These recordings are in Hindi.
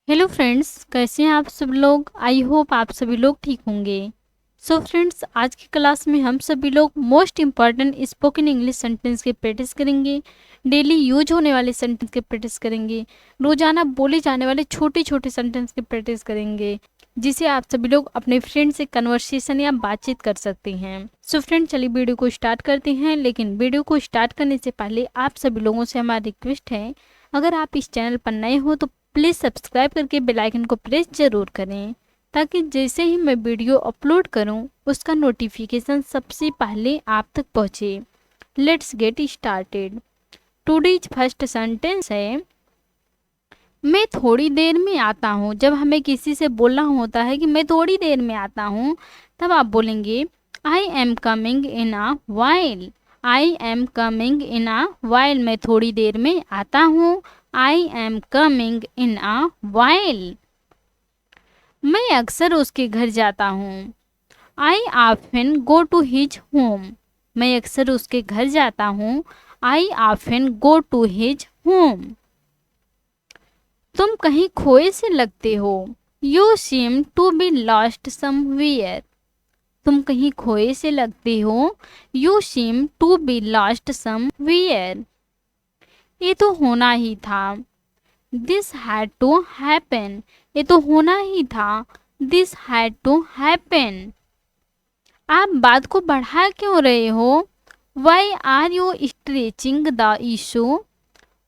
हेलो फ्रेंड्स, कैसे हैं आप सब लोग। आई होप आप सभी लोग ठीक होंगे। सो फ्रेंड्स, आज की क्लास में हम सभी लोग most important spoken English sentence के प्रैक्टिस करेंगे। डेली यूज होने वाले सेंटेंस के प्रैक्टिस करेंगे। रोजाना बोले जाने वाले छोटे छोटे सेंटेंस के प्रैक्टिस करेंगे, जिसे आप सभी लोग अपने फ्रेंड से कन्वर्सेशन या बातचीत कर सकते हैं। सो फ्रेंड, चलिए वीडियो को स्टार्ट करते हैं। लेकिन वीडियो को स्टार्ट करने से पहले आप सभी लोगों से हमारी रिक्वेस्ट है, अगर आप इस चैनल पर नए हो तो प्लीज़ सब्सक्राइब करके बेल आइकन को प्रेस जरूर करें, ताकि जैसे ही मैं वीडियो अपलोड करूं उसका नोटिफिकेशन सबसे पहले आप तक पहुंचे। Let's get started. Today's first sentence है, मैं थोड़ी देर में आता हूँ। जब हमें किसी से बोलना होता है कि मैं थोड़ी देर में आता हूँ, तब आप बोलेंगे I am coming in a while. I am coming in a while, मैं थोड़ी देर में आता हूँ। I am coming in a while. मैं अक्सर उसके घर जाता हूँ। I often go to his home. मैं अक्सर उसके घर जाता हूँ। I often go to his home. तुम कहीं खोए से लगते हो। You seem to be lost somewhere. तुम कहीं खोए से लगते हो। You seem to be lost somewhere. ये तो होना ही था। This had to happen. ये तो होना ही था। This had to happen. आप बात को बढ़ा क्यों रहे हो। Why are you stretching the issue.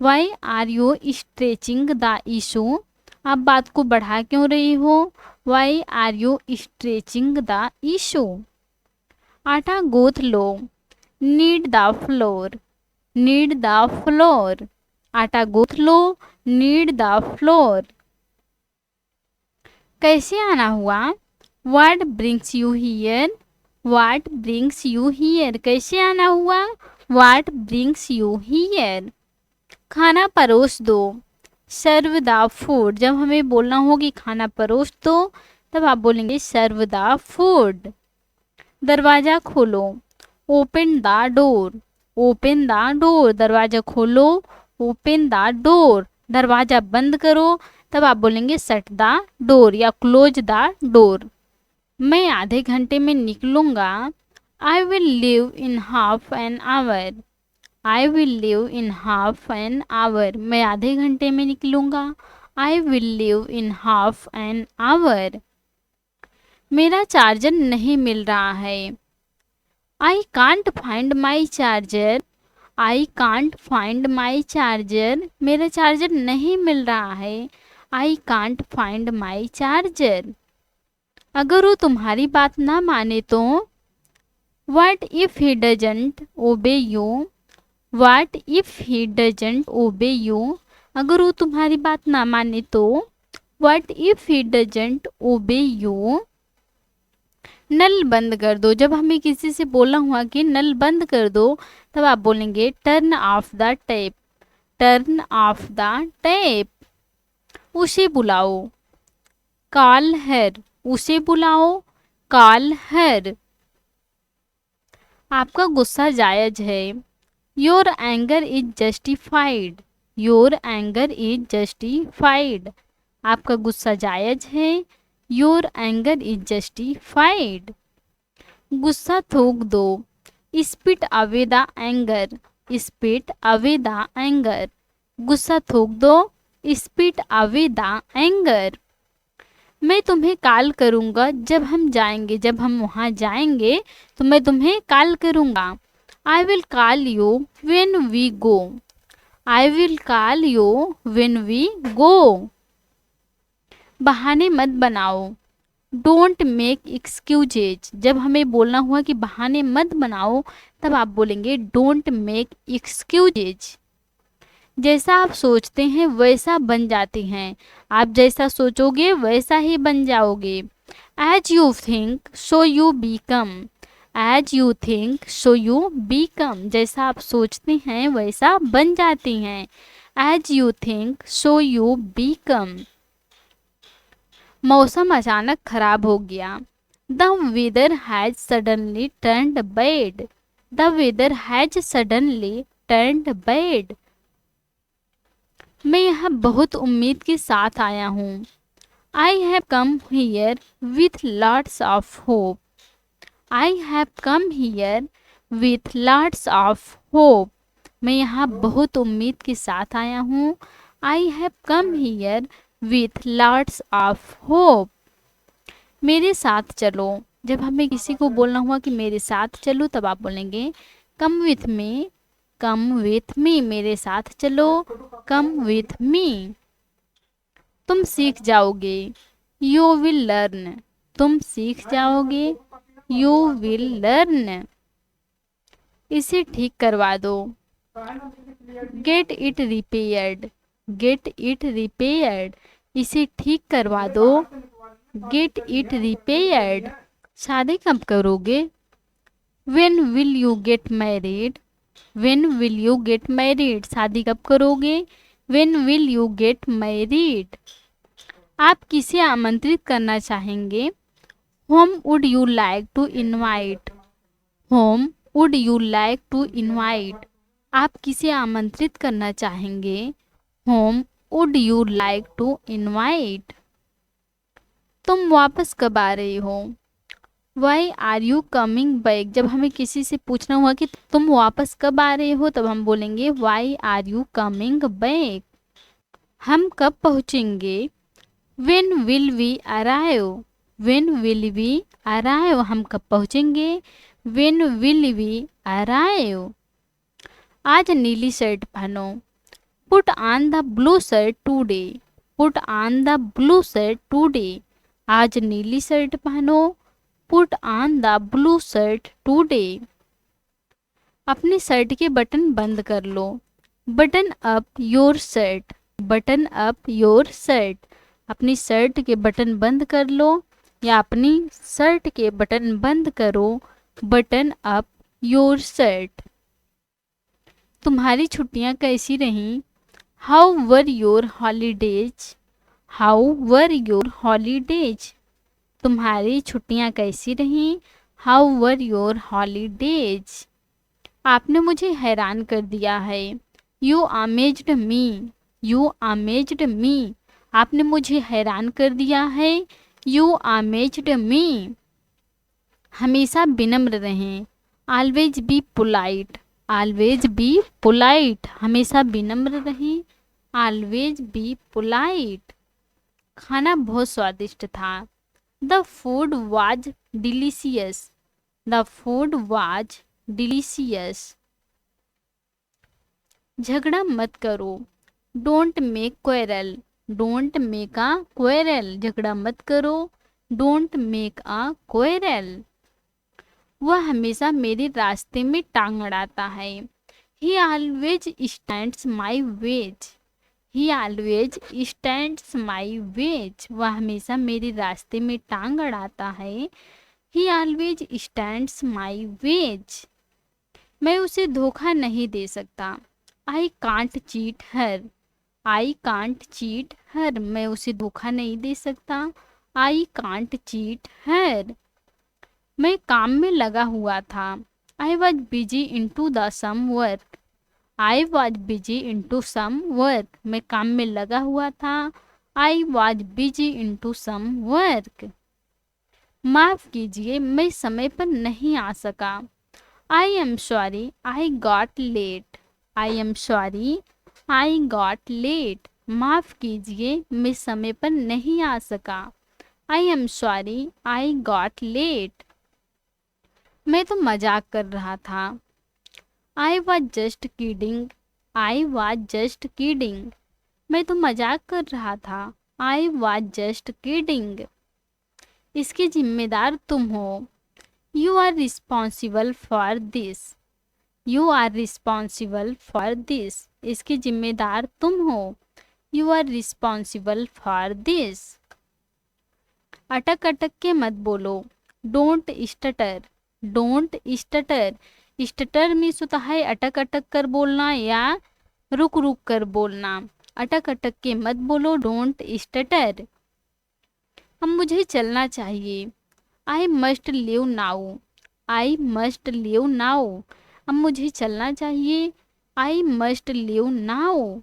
Why are you stretching the issue. आप बात को बढ़ा क्यों रही हो। Why are you stretching the issue. आटा गूंथ लो। Knead the flour. Knead the flour. आटा गूंथ लो। Knead the floor. कैसे आना हुआ। What brings you here. What brings you here. कैसे आना हुआ। What brings you here. खाना परोस दो। Serve the food. जब हमें बोलना हो कि खाना परोस दो, तब आप बोलेंगे सर्व द फूड। दरवाजा खोलो। Open the door. Open the door. दरवाजा खोलो। Open the door. दरवाजा बंद करो, तब आप बोलेंगे शट द डोर या क्लोज द डोर। मैं आधे घंटे में निकलूंगा। I will leave in half an hour. I will live in half an hour. मैं आधे घंटे में निकलूंगा। I will live in half an hour. मेरा चार्जर नहीं मिल रहा है। I can't find my charger. I can't find my charger. मेरा चार्जर नहीं मिल रहा है। I can't find my charger. अगर वो तुम्हारी बात ना माने तो। What if he doesn't obey you. What if he doesn't obey you? अगर वो तुम्हारी बात ना माने तो। What if he doesn't obey you? नल बंद कर दो। जब हमें किसी से बोलना हुआ कि नल बंद कर दो, तब आप बोलेंगे turn off the tap. Turn off the tap. उसे बुलाओ। Call her. उसे बुलाओ। Call her. आपका गुस्सा जायज है। Your anger is justified. Your anger is justified. आपका गुस्सा जायज है। Your anger is justified. गुस्सा थूक दो। Spit away the anger. Spit away the anger. गुस्सा थूक दो। Spit away the anger. मैं तुम्हें कॉल करूँगा जब हम जाएंगे। जब हम वहाँ जाएंगे तो मैं तुम्हें कॉल करूँगा। I will call you when we go. I will call you when we go. बहाने मत बनाओ। Don't make excuses. जब हमें बोलना हुआ कि बहाने मत बनाओ, तब आप बोलेंगे Don't make excuses. जैसा आप सोचते हैं वैसा बन जाते हैं। आप जैसा सोचोगे वैसा ही बन जाओगे। As you think, so you become. As you think, so you become. जैसा आप सोचते हैं वैसा बन जाते हैं। As you think, so you become. मौसम अचानक खराब हो गया। The weather has suddenly turned bad. The weather has suddenly turned bad. मैं यहाँ बहुत उम्मीद के साथ आया हूँ। I have come here with lots of hope. I have come here with lots of hope. मैं यहाँ बहुत उम्मीद के साथ आया हूँ। I have come here with lots of hope. मेरे साथ चलो। जब हमें किसी को बोलना हुआ कि मेरे साथ चलो, तब आप बोलेंगे come with me, come with me. मेरे साथ चलो, कम विथ मी। तुम सीख जाओगे, यू विल लर्न। तुम सीख जाओगे, यू विल लर्न। इसे ठीक करवा दो, get it repaired. Get it repaired. इसे ठीक करवा दो, गेट इट रिपेयर्ड। शादी कब करोगे, when will you get married. When will you get married. शादी कब करोगे, when will you get married. आप किसे आमंत्रित करना चाहेंगे, whom would you like to invite. Whom would you like to invite. आप किसे आमंत्रित करना चाहेंगे, whom would you like to invite. तुम वापस कब आ रहे हो, why are you coming back. जब हमें किसी से पूछना हुआ कि तुम वापस कब आ रहे हो, तब हम बोलेंगे why are you coming back. हम कब पहुँचेंगे, when will we arrive. When will we arrive. हम कब पहुँचेंगे, वेन विल वी अराइव। आज नीली शर्ट पहनो, put on the blue shirt today. Put on the blue shirt today. आज नीली शर्ट पहनो, put on the blue shirt today. अपनी शर्ट के बटन बंद कर लो, button up your shirt. Button up your shirt. अपनी शर्ट के बटन बंद कर लो, या अपनी शर्ट के बटन बंद करो, बटन अप योर शर्ट। तुम्हारी छुट्टियां कैसी रहीं, how were your holidays. How were your holidays. तुम्हारी छुट्टियां कैसी रहीं, हाउ वर योर हॉलीडेज। आपने मुझे हैरान कर दिया है, you amazed me. You amazed me. आपने मुझे हैरान कर दिया है, यू अमेज्ड मी। हमेशा विनम्र रहें, always be polite. Always be polite. हमेशा विनम्र रहें, ऑलवेज बी पोलाइट। खाना बहुत स्वादिष्ट था, the food was delicious. The food was delicious. झगड़ा मत करो, don't make quarrel. Don't make a quarrel. झगड़ा मत करो, डोंट मेक अ क्वेरल। वह हमेशा मेरे रास्ते में टांग अड़ाता है, he always stands my ways. He always stands my ways. वह हमेशा मेरे रास्ते में टांग अड़ाता है, he always stands my ways. मैं उसे धोखा नहीं दे सकता, I can't cheat her. I can't cheat her. मैं उसे धोखा नहीं दे सकता, आई कांट चीट हर। मैं काम में लगा हुआ था, I was busy into the some work. I was busy into some work. मैं काम में लगा हुआ था, I was busy into some work. माफ़ कीजिए, मैं समय पर नहीं आ सका, I am sorry I got late. I am sorry I got late. माफ़ कीजिए, मैं समय पर नहीं आ सका, I am sorry I got late. मैं तो मजाक कर रहा था, I was just kidding. I was just kidding. मैं तो मजाक कर रहा था, आई वॉज जस्ट किडिंग। इसके जिम्मेदार तुम हो, you are responsible for this. You are responsible for this. इसके जिम्मेदार तुम हो, you are responsible for this. अटक अटक के मत बोलो, don't stutter. Don't stutter. Stutter means होता है अटक अटक कर बोलना या रुक रुक कर बोलना। अटक अटक के मत बोलो, डोंट स्टटर। अब मुझे चलना चाहिए, I must leave now. I must leave now. अब मुझे चलना चाहिए, आई मस्ट लीव नाउ।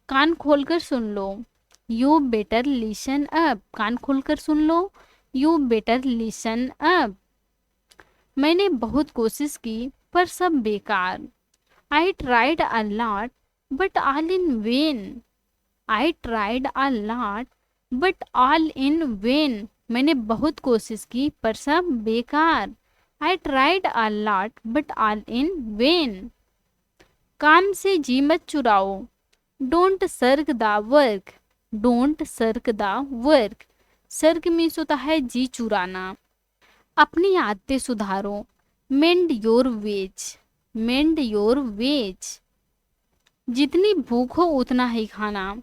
कान खोलकर सुन लो, यू बेटर लिसन अप। कान खोलकर सुन लो, यू बेटर लिसन अप। मैंने बहुत कोशिश की पर सब बेकार। I tried a lot but all in when. I tried a lot but all in when. मैंने बहुत कोशिश की पर सब बेकार। I tried a lot but all in vain. काम से जी मत चुराओ, don't shirk the work. Don't shirk the work. Shirk means होता है जी चुराना। अपनी आदतें सुधारो, mend your ways. Mend your ways. जितनी भूख हो उतना ही खाना।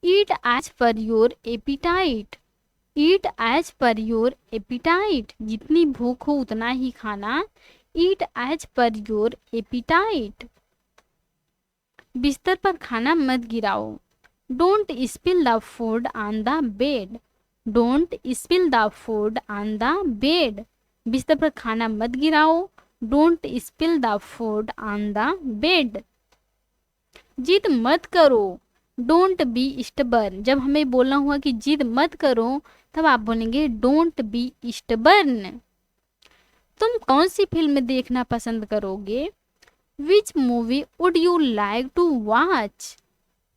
Eat as per your appetite. Eat as per your appetite. जितनी भूख हो उतना ही खाना। Eat as per your appetite. बिस्तर पर खाना मत गिराओ, don't spill the food on the bed. Don't spill the food on the bed. बिस्तर पर खाना मत गिराओ, don't spill the food on the bed. जिद मत करो, डोंट बी स्टबर्न। जब हमें बोलना हुआ कि जिद मत करो, तब आप बोलेंगे डोंट बी स्टबर्न। तुम कौन सी फिल्म देखना पसंद करोगे? Which movie would you like to watch?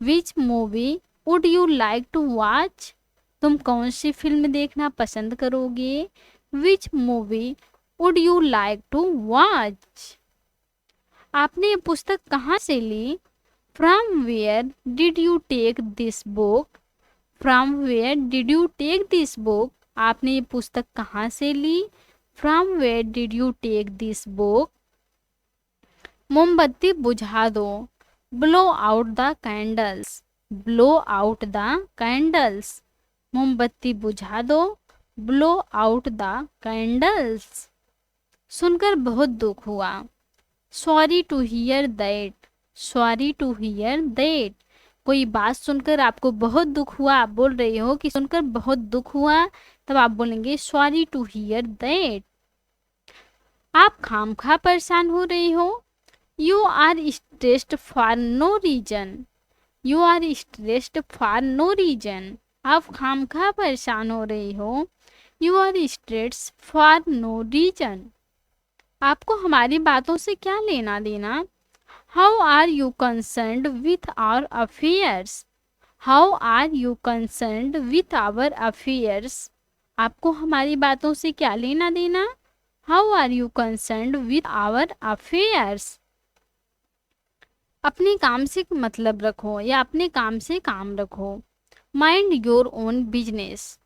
Which movie would you like to watch? तुम कौन सी फिल्म देखना पसंद करोगे? Which movie would you like to watch? आपने ये पुस्तक कहाँ से ली? From where did you take this book? From where did you take this book? आपने ये पुस्तक कहाँ से ली? From where did you take this book? मोमबत्ती बुझा दो, blow out the candles. Blow out the candles. मोमबत्ती बुझा दो, ब्लो आउट द कैंडल्स। सुनकर बहुत दुख हुआ, sorry to hear that. Sorry to hear that. कोई बात सुनकर आपको बहुत दुख हुआ, आप बोल रहे हो कि सुनकर बहुत दुख हुआ, तब आप बोलेंगे सॉरी टू हियर दैट। आप खामखा परेशान हो रहे हो, you are stressed for no reason. You are stressed for no reason. आप खामखा परेशान हो रहे हो, you are stressed for no reason. आपको हमारी बातों से क्या लेना देना? How are you concerned with our affairs? How are you concerned with our affairs? आपको हमारी बातों से क्या लेना देना? How are you concerned with our affairs? अपने काम से मतलब रखो या अपने काम से काम रखो। Mind your own business.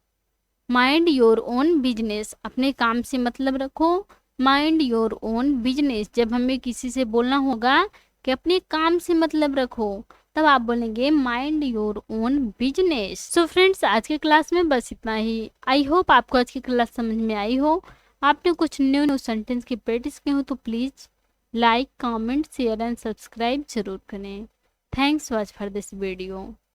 Mind your own business. अपने काम से मतलब रखो, माइंड योर ओन बिजनेस। जब हमें किसी से बोलना होगा कि अपने काम से मतलब रखो, तब आप बोलेंगे mind your own business. So friends, आज के क्लास में बस इतना ही। आई होप आपको आज की क्लास समझ में आई हो। आपने कुछ न्यू सेंटेंस की प्रैक्टिस की हो तो please like, comment, share and subscribe जरूर करें। Thanks watch for this video.